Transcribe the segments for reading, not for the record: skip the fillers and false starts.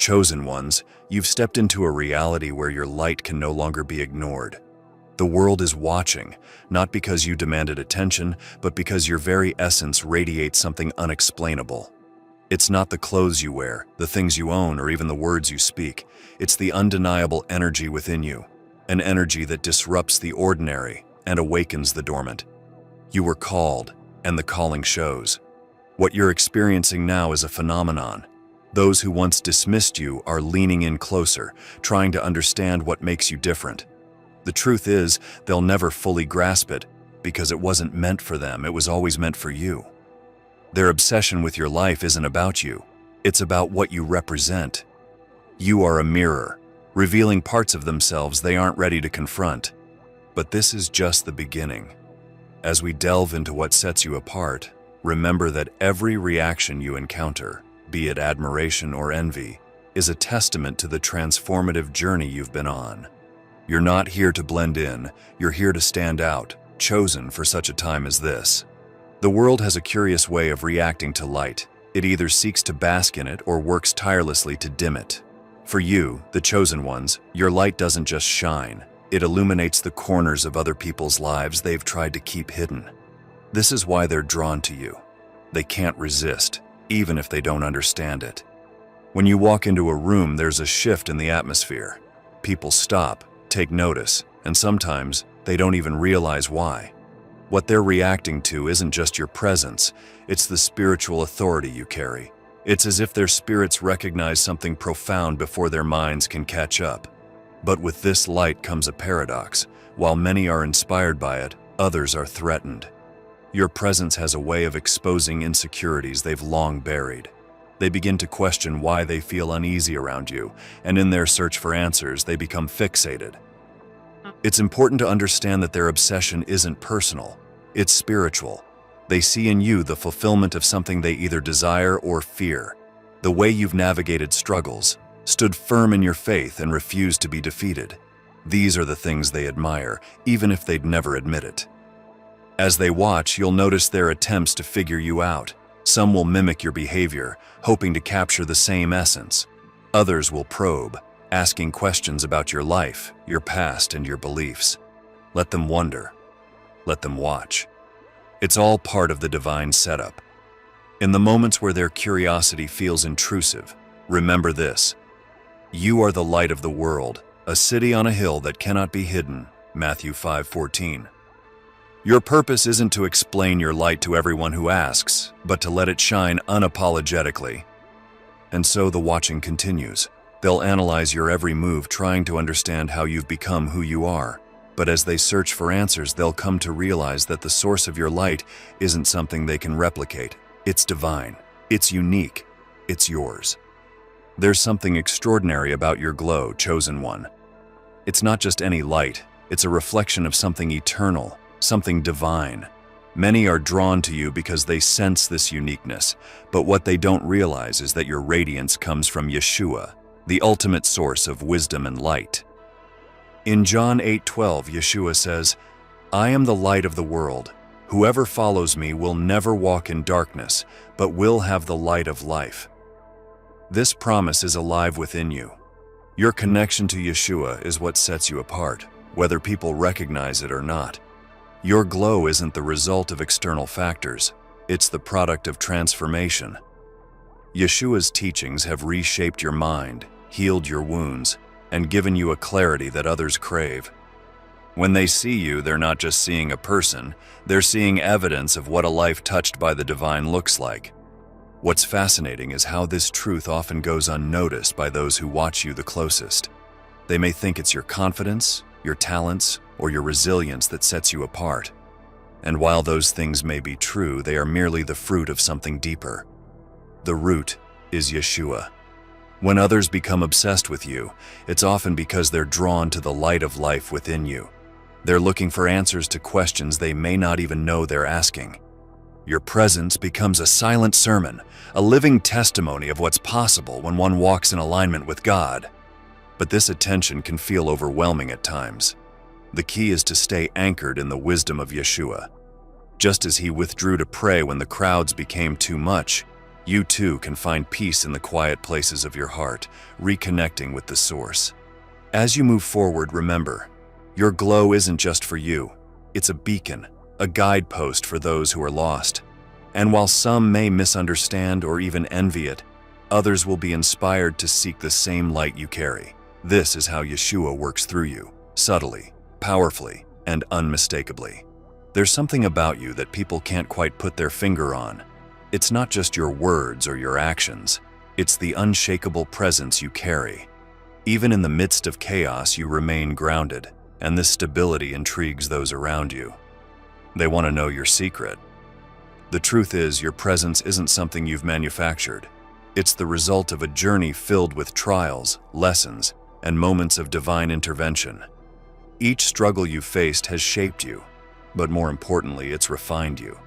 Chosen ones, you've stepped into a reality where your light can no longer be ignored. The world is watching, not because you demanded attention, but because your very essence radiates something unexplainable. It's not the clothes you wear, the things you own, or even the words you speak. It's the undeniable energy within you, an energy that disrupts the ordinary and awakens the dormant. You were called, and the calling shows. What you're experiencing now is a phenomenon. Those who once dismissed you are leaning in closer, trying to understand what makes you different. The truth is, they'll never fully grasp it, because it wasn't meant for them, it was always meant for you. Their obsession with your life isn't about you, it's about what you represent. You are a mirror, revealing parts of themselves they aren't ready to confront. But this is just the beginning. As we delve into what sets you apart, remember that every reaction you encounter, be it admiration or envy, is a testament to the transformative journey you've been on. You're not here to blend in, you're here to stand out, chosen for such a time as this. The world has a curious way of reacting to light. It either seeks to bask in it or works tirelessly to dim it. For you, the chosen ones, your light doesn't just shine, it illuminates the corners of other people's lives they've tried to keep hidden. This is why they're drawn to you. They can't resist, even if they don't understand it. When you walk into a room, there's a shift in the atmosphere. People stop, take notice, and sometimes they don't even realize why. What they're reacting to isn't just your presence, it's the spiritual authority you carry. It's as if their spirits recognize something profound before their minds can catch up. But with this light comes a paradox. While many are inspired by it, others are threatened. Your presence has a way of exposing insecurities they've long buried. They begin to question why they feel uneasy around you, and in their search for answers, they become fixated. It's important to understand that their obsession isn't personal, it's spiritual. They see in you the fulfillment of something they either desire or fear. The way you've navigated struggles, stood firm in your faith, and refused to be defeated. These are the things they admire, even if they'd never admit it. As they watch, you'll notice their attempts to figure you out. Some will mimic your behavior, hoping to capture the same essence. Others will probe, asking questions about your life, your past, and your beliefs. Let them wonder. Let them watch. It's all part of the divine setup. In the moments where their curiosity feels intrusive, remember this. You are the light of the world, a city on a hill that cannot be hidden. Matthew 5:14. Your purpose isn't to explain your light to everyone who asks, but to let it shine unapologetically. And so the watching continues. They'll analyze your every move, trying to understand how you've become who you are. But as they search for answers, they'll come to realize that the source of your light isn't something they can replicate. It's divine. It's unique. It's yours. There's something extraordinary about your glow, chosen one. It's not just any light. It's a reflection of something eternal, something divine. Many are drawn to you because they sense this uniqueness, but what they don't realize is that your radiance comes from Yeshua, the ultimate source of wisdom and light. In John 8:12, Yeshua says, "I am the light of the world. Whoever follows me will never walk in darkness, but will have the light of life." This promise is alive within you. Your connection to Yeshua is what sets you apart, whether people recognize it or not. Your glow isn't the result of external factors, it's the product of transformation. Yeshua's teachings have reshaped your mind, healed your wounds, and given you a clarity that others crave. When they see you, they're not just seeing a person, they're seeing evidence of what a life touched by the divine looks like. What's fascinating is how this truth often goes unnoticed by those who watch you the closest. They may think it's your confidence, your talents, or your resilience that sets you apart. And while those things may be true, they are merely the fruit of something deeper. The root is Yeshua. When others become obsessed with you, it's often because they're drawn to the light of life within you. They're looking for answers to questions they may not even know they're asking. Your presence becomes a silent sermon, a living testimony of what's possible when one walks in alignment with God. But this attention can feel overwhelming at times. The key is to stay anchored in the wisdom of Yeshua. Just as he withdrew to pray when the crowds became too much, You too can find peace in the quiet places of your heart, reconnecting with the source. As you move forward, remember, your glow isn't just for you. It's a beacon, a guidepost for those who are lost. And while some may misunderstand or even envy it, others will be inspired to seek the same light you carry. This is how Yeshua works through you, subtly, powerfully, and unmistakably. There's something about you that people can't quite put their finger on. It's not just your words or your actions. It's the unshakable presence you carry. Even in the midst of chaos, you remain grounded, and this stability intrigues those around you. They want to know your secret. The truth is, your presence isn't something you've manufactured. It's the result of a journey filled with trials, lessons, and moments of divine intervention. Each struggle you've faced has shaped you, but more importantly, it's refined you.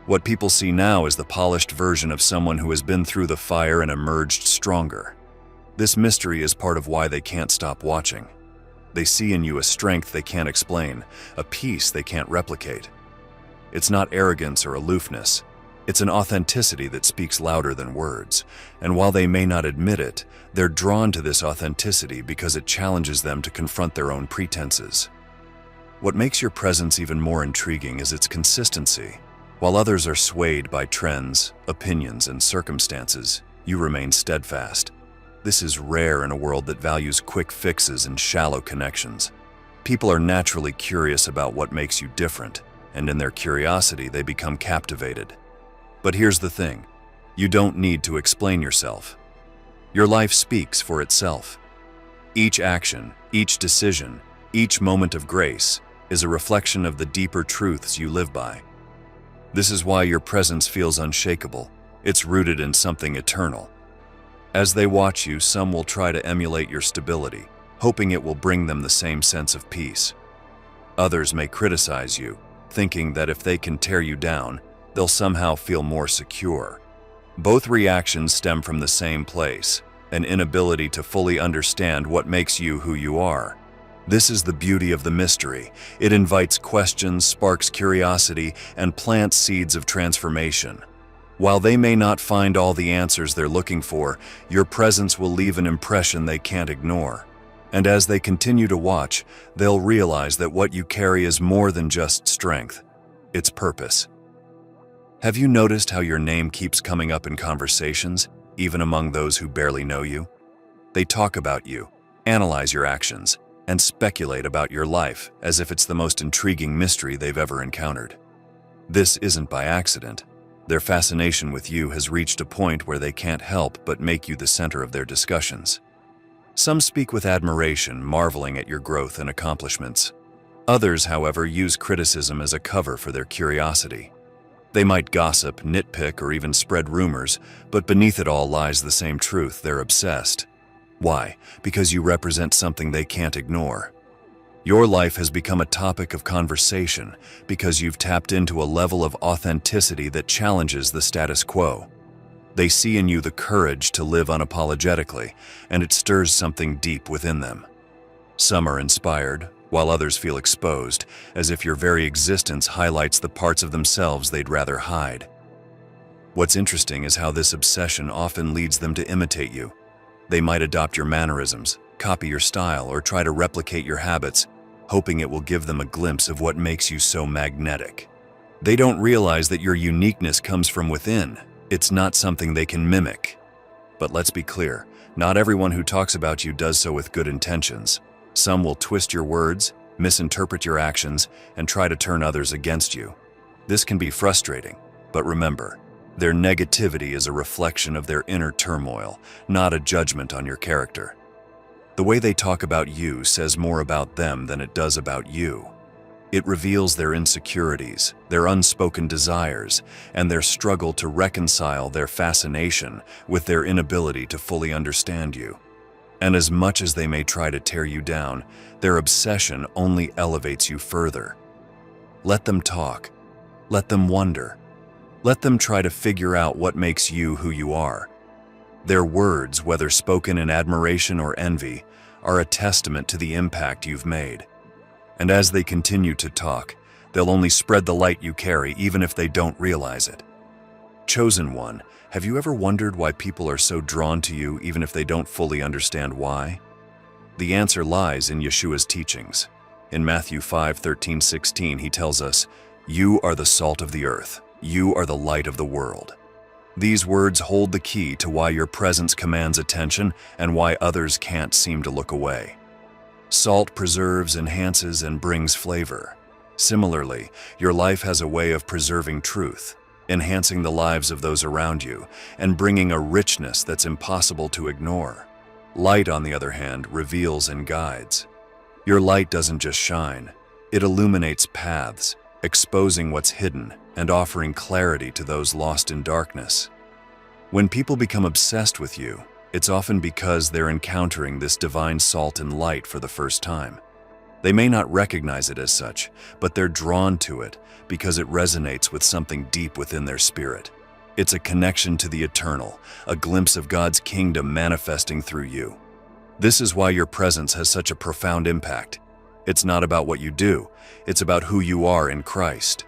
What people see now is the polished version of someone who has been through the fire and emerged stronger. This mystery is part of why they can't stop watching. They see in you a strength they can't explain, a peace they can't replicate. It's not arrogance or aloofness. It's an authenticity that speaks louder than words. And while they may not admit it, they're drawn to this authenticity because it challenges them to confront their own pretenses. What makes your presence even more intriguing is its consistency. While others are swayed by trends, opinions, and circumstances, you remain steadfast. This is rare in a world that values quick fixes and shallow connections. People are naturally curious about what makes you different, and in their curiosity, they become captivated. But here's the thing, you don't need to explain yourself. Your life speaks for itself. Each action, each decision, each moment of grace is a reflection of the deeper truths you live by. This is why your presence feels unshakable. It's rooted in something eternal. As they watch you, some will try to emulate your stability, hoping it will bring them the same sense of peace. Others may criticize you, thinking that if they can tear you down, they'll somehow feel more secure. Both reactions stem from the same place, an inability to fully understand what makes you who you are. This is the beauty of the mystery. It invites questions, sparks curiosity, and plants seeds of transformation. While they may not find all the answers they're looking for, your presence will leave an impression they can't ignore. And as they continue to watch, they'll realize that what you carry is more than just strength. It's purpose. Have you noticed how your name keeps coming up in conversations, even among those who barely know you? They talk about you, analyze your actions, and speculate about your life as if it's the most intriguing mystery they've ever encountered. This isn't by accident. Their fascination with you has reached a point where they can't help but make you the center of their discussions. Some speak with admiration, marveling at your growth and accomplishments. Others, however, use criticism as a cover for their curiosity. They might gossip, nitpick, or even spread rumors, but beneath it all lies the same truth: they're obsessed. Why? Because you represent something they can't ignore. Your life has become a topic of conversation because you've tapped into a level of authenticity that challenges the status quo. They see in you the courage to live unapologetically, and it stirs something deep within them. Some are inspired, while others feel exposed, as if your very existence highlights the parts of themselves they'd rather hide. What's interesting is how this obsession often leads them to imitate you. They might adopt your mannerisms, copy your style, or try to replicate your habits, hoping it will give them a glimpse of what makes you so magnetic. They don't realize that your uniqueness comes from within. It's not something they can mimic. But let's be clear, not everyone who talks about you does so with good intentions. Some will twist your words, misinterpret your actions, and try to turn others against you. This can be frustrating, but remember, their negativity is a reflection of their inner turmoil, not a judgment on your character. The way they talk about you says more about them than it does about you. It reveals their insecurities, their unspoken desires, and their struggle to reconcile their fascination with their inability to fully understand you. And as much as they may try to tear you down, their obsession only elevates you further. Let them talk. Let them wonder. Let them try to figure out what makes you who you are. Their words, whether spoken in admiration or envy, are a testament to the impact you've made. And as they continue to talk, they'll only spread the light you carry, even if they don't realize it. Chosen One, have you ever wondered why people are so drawn to you even if they don't fully understand why? The answer lies in Yeshua's teachings. In Matthew 5:13-16, he tells us, "You are the salt of the earth. You are the light of the world." These words hold the key to why your presence commands attention and why others can't seem to look away. Salt preserves, enhances, and brings flavor. Similarly, your life has a way of preserving truth, enhancing the lives of those around you, and bringing a richness that's impossible to ignore. Light, on the other hand, reveals and guides. Your light doesn't just shine, it illuminates paths, exposing what's hidden and offering clarity to those lost in darkness. When people become obsessed with you, it's often because they're encountering this divine salt and light for the first time. They may not recognize it as such, but they're drawn to it because it resonates with something deep within their spirit. It's a connection to the eternal, a glimpse of God's kingdom manifesting through you. This is why your presence has such a profound impact. It's not about what you do, it's about who you are in Christ.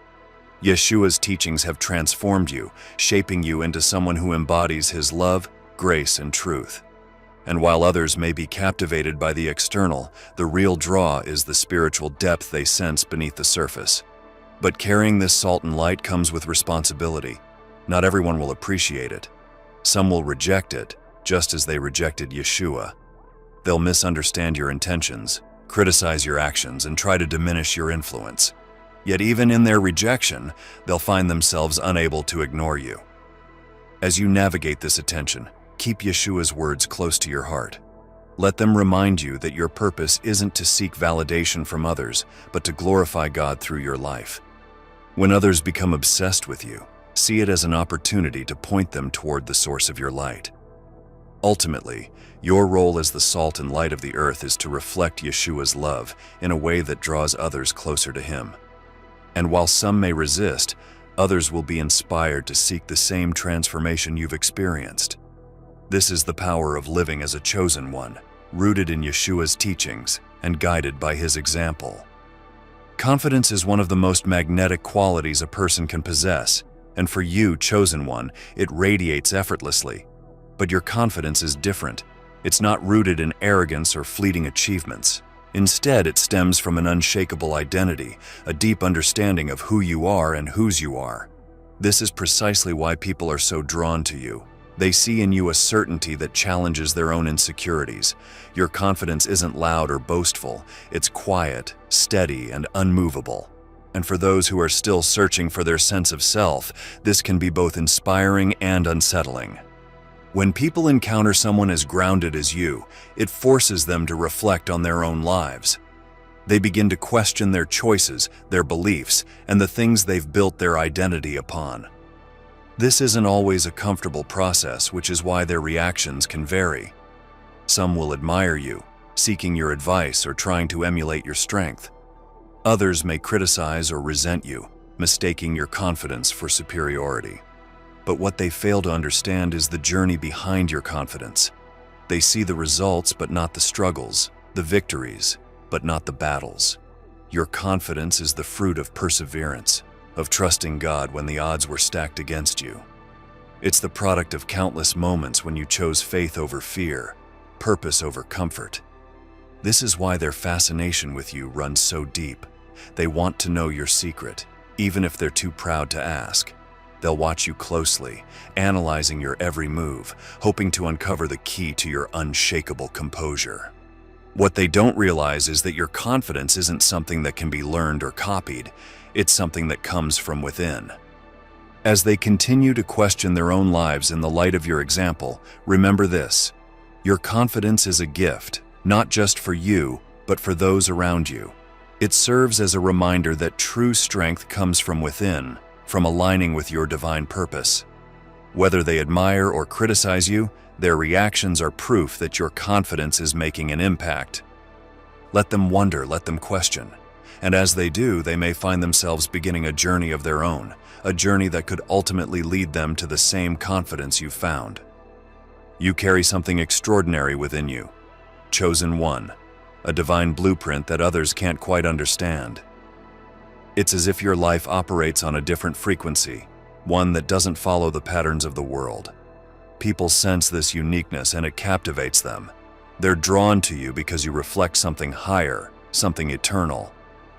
Yeshua's teachings have transformed you, shaping you into someone who embodies His love, grace, and truth. And while others may be captivated by the external, the real draw is the spiritual depth they sense beneath the surface. But carrying this salt and light comes with responsibility. Not everyone will appreciate it. Some will reject it, just as they rejected Yeshua. They'll misunderstand your intentions, criticize your actions, and try to diminish your influence. Yet even in their rejection, they'll find themselves unable to ignore you. As you navigate this attention, keep Yeshua's words close to your heart. Let them remind you that your purpose isn't to seek validation from others, but to glorify God through your life. When others become obsessed with you, see it as an opportunity to point them toward the source of your light. Ultimately, your role as the salt and light of the earth is to reflect Yeshua's love in a way that draws others closer to Him. And while some may resist, others will be inspired to seek the same transformation you've experienced. This is the power of living as a chosen one, rooted in Yeshua's teachings and guided by His example. Confidence is one of the most magnetic qualities a person can possess, and for you, chosen one, it radiates effortlessly. But your confidence is different. It's not rooted in arrogance or fleeting achievements. Instead, it stems from an unshakable identity, a deep understanding of who you are and whose you are. This is precisely why people are so drawn to you. They see in you a certainty that challenges their own insecurities. Your confidence isn't loud or boastful. It's quiet, steady, and unmovable. And for those who are still searching for their sense of self, this can be both inspiring and unsettling. When people encounter someone as grounded as you, it forces them to reflect on their own lives. They begin to question their choices, their beliefs, and the things they've built their identity upon. This isn't always a comfortable process, which is why their reactions can vary. Some will admire you, seeking your advice or trying to emulate your strength. Others may criticize or resent you, mistaking your confidence for superiority. But what they fail to understand is the journey behind your confidence. They see the results but not the struggles, the victories but not the battles. Your confidence is the fruit of perseverance, of trusting God when the odds were stacked against you. It's the product of countless moments when you chose faith over fear, purpose over comfort. This is why their fascination with you runs so deep. They want to know your secret, even if they're too proud to ask. They'll watch you closely, analyzing your every move, hoping to uncover the key to your unshakable composure. What they don't realize is that your confidence isn't something that can be learned or copied. It's something that comes from within. As they continue to question their own lives in the light of your example, remember this: your confidence is a gift, not just for you, but for those around you. It serves as a reminder that true strength comes from within, from aligning with your divine purpose. Whether they admire or criticize you, their reactions are proof that your confidence is making an impact. Let them wonder, let them question. And as they do, they may find themselves beginning a journey of their own, a journey that could ultimately lead them to the same confidence you found. You carry something extraordinary within you, chosen one, a divine blueprint that others can't quite understand. It's as if your life operates on a different frequency, one that doesn't follow the patterns of the world. People sense this uniqueness and it captivates them. They're drawn to you because you reflect something higher, something eternal.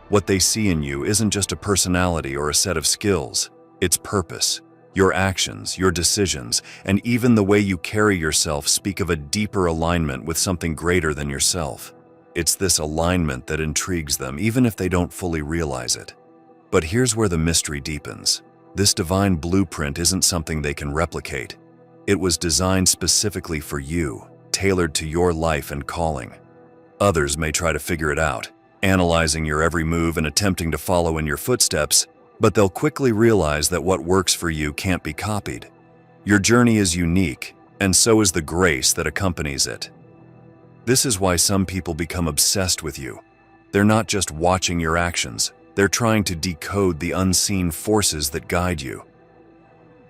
What they see in you isn't just a personality or a set of skills, it's purpose. Your actions, your decisions, and even the way you carry yourself speak of a deeper alignment with something greater than yourself. It's this alignment that intrigues them, even if they don't fully realize it. But here's where the mystery deepens. This divine blueprint isn't something they can replicate. It was designed specifically for you, tailored to your life and calling. Others may try to figure it out, analyzing your every move and attempting to follow in your footsteps, but they'll quickly realize that what works for you can't be copied. Your journey is unique, and so is the grace that accompanies it. This is why some people become obsessed with you. They're not just watching your actions, they're trying to decode the unseen forces that guide you.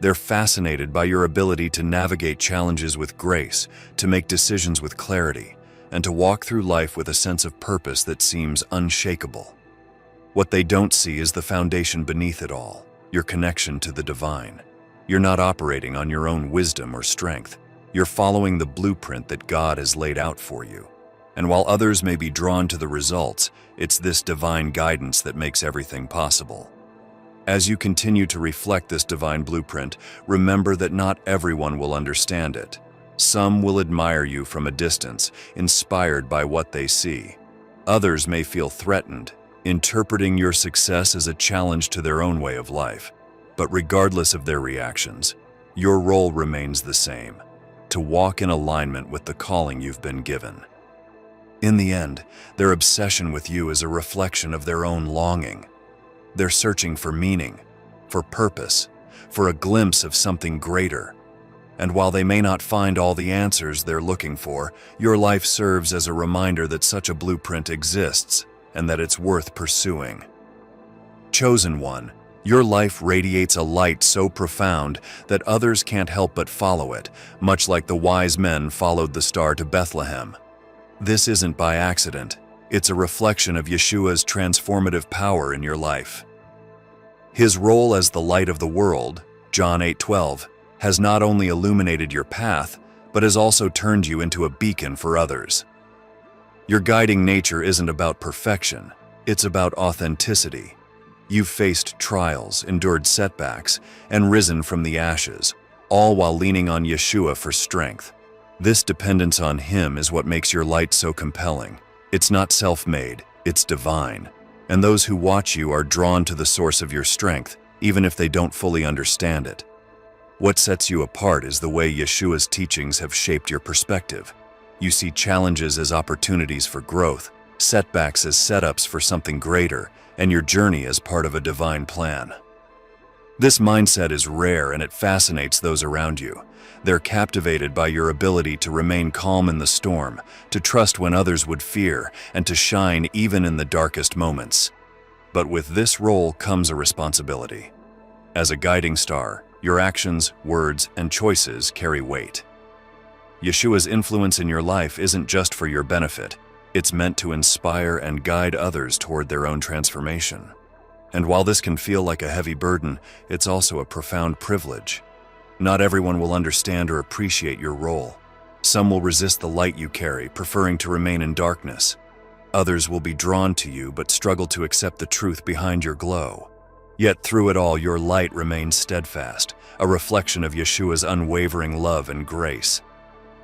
They're fascinated by your ability to navigate challenges with grace, to make decisions with clarity, and to walk through life with a sense of purpose that seems unshakable. What they don't see is the foundation beneath it all, your connection to the divine. You're not operating on your own wisdom or strength. You're following the blueprint that God has laid out for you. And while others may be drawn to the results, it's this divine guidance that makes everything possible. As you continue to reflect this divine blueprint, remember that not everyone will understand it. Some will admire you from a distance, inspired by what they see. Others may feel threatened, interpreting your success as a challenge to their own way of life. But regardless of their reactions, your role remains the same: to walk in alignment with the calling you've been given. In the end, their obsession with you is a reflection of their own longing. They're searching for meaning, for purpose, for a glimpse of something greater. And while they may not find all the answers they're looking for, your life serves as a reminder that such a blueprint exists and that it's worth pursuing. Chosen One, your life radiates a light so profound that others can't help but follow it, much like the wise men followed the star to Bethlehem. This isn't by accident. It's a reflection of Yeshua's transformative power in your life. His role as the light of the world, John 8:12, has not only illuminated your path, but has also turned you into a beacon for others. Your guiding nature isn't about perfection, it's about authenticity. You've faced trials, endured setbacks, and risen from the ashes, all while leaning on Yeshua for strength. This dependence on Him is what makes your light so compelling. It's not self-made, it's divine. And those who watch you are drawn to the source of your strength, even if they don't fully understand it. What sets you apart is the way Yeshua's teachings have shaped your perspective. You see challenges as opportunities for growth, setbacks as setups for something greater, and your journey as part of a divine plan. This mindset is rare and it fascinates those around you. They're captivated by your ability to remain calm in the storm, to trust when others would fear, and to shine even in the darkest moments. But with this role comes a responsibility. As a guiding star, your actions, words, and choices carry weight. Yeshua's influence in your life isn't just for your benefit. It's meant to inspire and guide others toward their own transformation. And while this can feel like a heavy burden, it's also a profound privilege. Not everyone will understand or appreciate your role. Some will resist the light you carry, preferring to remain in darkness. Others will be drawn to you but struggle to accept the truth behind your glow. Yet through it all, your light remains steadfast, a reflection of Yeshua's unwavering love and grace.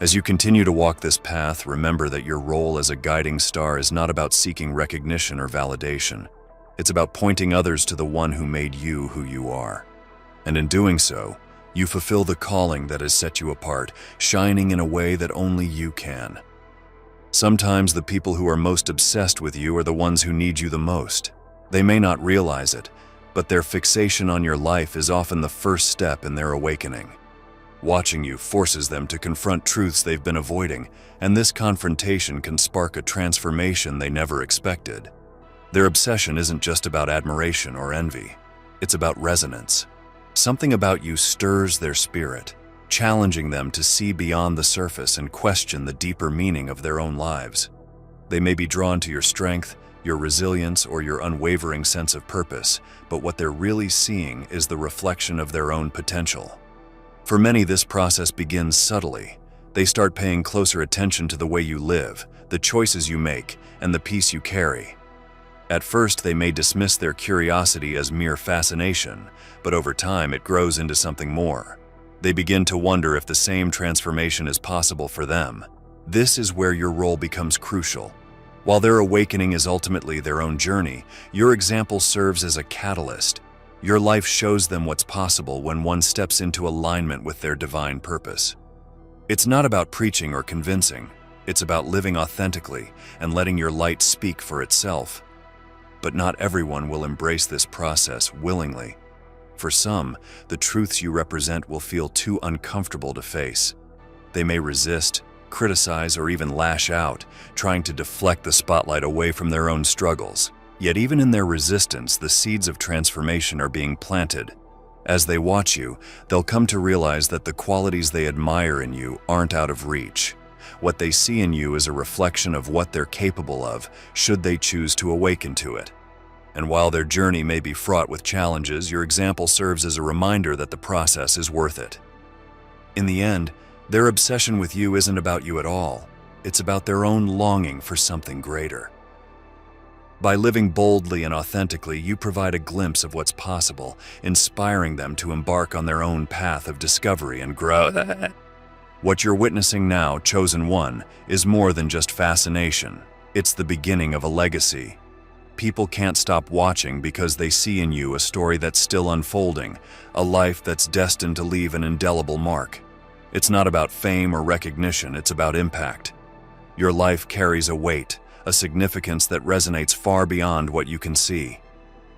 As you continue to walk this path, remember that your role as a guiding star is not about seeking recognition or validation. It's about pointing others to the one who made you who you are. And in doing so, you fulfill the calling that has set you apart, shining in a way that only you can. Sometimes the people who are most obsessed with you are the ones who need you the most. They may not realize it, but their fixation on your life is often the first step in their awakening. Watching you forces them to confront truths they've been avoiding, and this confrontation can spark a transformation they never expected. Their obsession isn't just about admiration or envy. It's about resonance. Something about you stirs their spirit, challenging them to see beyond the surface and question the deeper meaning of their own lives. They may be drawn to your strength, your resilience, or your unwavering sense of purpose, but what they're really seeing is the reflection of their own potential. For many, this process begins subtly. They start paying closer attention to the way you live, the choices you make, and the peace you carry. At first, they may dismiss their curiosity as mere fascination, but over time it grows into something more. They begin to wonder if the same transformation is possible for them. This is where your role becomes crucial. While their awakening is ultimately their own journey, your example serves as a catalyst. Your life shows them what's possible when one steps into alignment with their divine purpose. It's not about preaching or convincing. It's about living authentically and letting your light speak for itself. But not everyone will embrace this process willingly. For some, the truths you represent will feel too uncomfortable to face. They may resist, criticize, or even lash out, trying to deflect the spotlight away from their own struggles. Yet even in their resistance, the seeds of transformation are being planted. As they watch you, they'll come to realize that the qualities they admire in you aren't out of reach. What they see in you is a reflection of what they're capable of, should they choose to awaken to it. And while their journey may be fraught with challenges, your example serves as a reminder that the process is worth it. In the end, their obsession with you isn't about you at all. It's about their own longing for something greater. By living boldly and authentically, you provide a glimpse of what's possible, inspiring them to embark on their own path of discovery and growth. What you're witnessing now, Chosen One, is more than just fascination. It's the beginning of a legacy. People can't stop watching because they see in you a story that's still unfolding, a life that's destined to leave an indelible mark. It's not about fame or recognition, it's about impact. Your life carries a weight, a significance that resonates far beyond what you can see.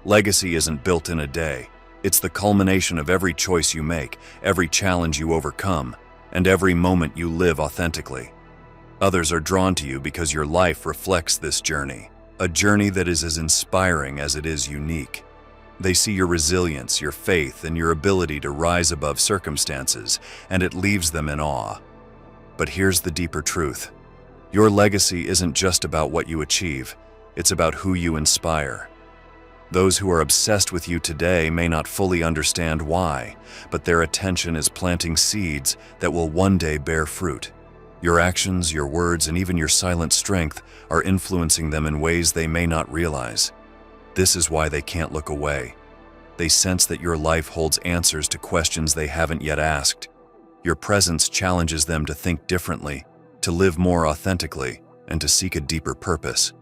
Legacy isn't built in a day. It's the culmination of every choice you make, every challenge you overcome, and every moment you live authentically. Others are drawn to you because your life reflects this journey, a journey that is as inspiring as it is unique. They see your resilience, your faith, and your ability to rise above circumstances, and it leaves them in awe. But here's the deeper truth. Your legacy isn't just about what you achieve, it's about who you inspire. Those who are obsessed with you today may not fully understand why, but their attention is planting seeds that will one day bear fruit. Your actions, your words, and even your silent strength are influencing them in ways they may not realize. This is why they can't look away. They sense that your life holds answers to questions they haven't yet asked. Your presence challenges them to think differently, to live more authentically, and to seek a deeper purpose.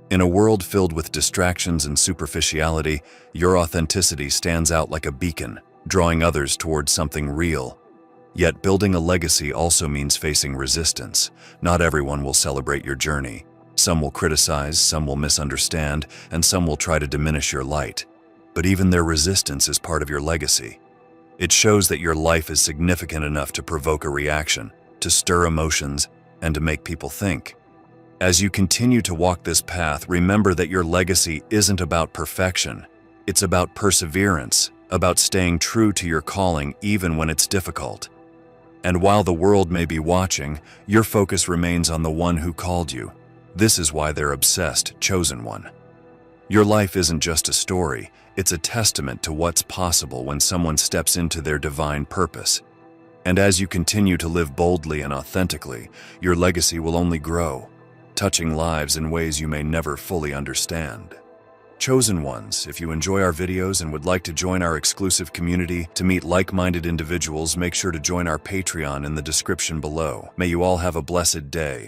In a world filled with distractions and superficiality, your authenticity stands out like a beacon, drawing others towards something real. Yet building a legacy also means facing resistance. Not everyone will celebrate your journey. Some will criticize, some will misunderstand, and some will try to diminish your light. But even their resistance is part of your legacy. It shows that your life is significant enough to provoke a reaction, to stir emotions, and to make people think. As you continue to walk this path, remember that your legacy isn't about perfection. It's about perseverance, about staying true to your calling even when it's difficult. And while the world may be watching, your focus remains on the one who called you. This is why they're obsessed, Chosen One. Your life isn't just a story, it's a testament to what's possible when someone steps into their divine purpose. And as you continue to live boldly and authentically, your legacy will only grow, touching lives in ways you may never fully understand. Chosen Ones, if you enjoy our videos and would like to join our exclusive community to meet like-minded individuals, make sure to join our Patreon in the description below. May you all have a blessed day.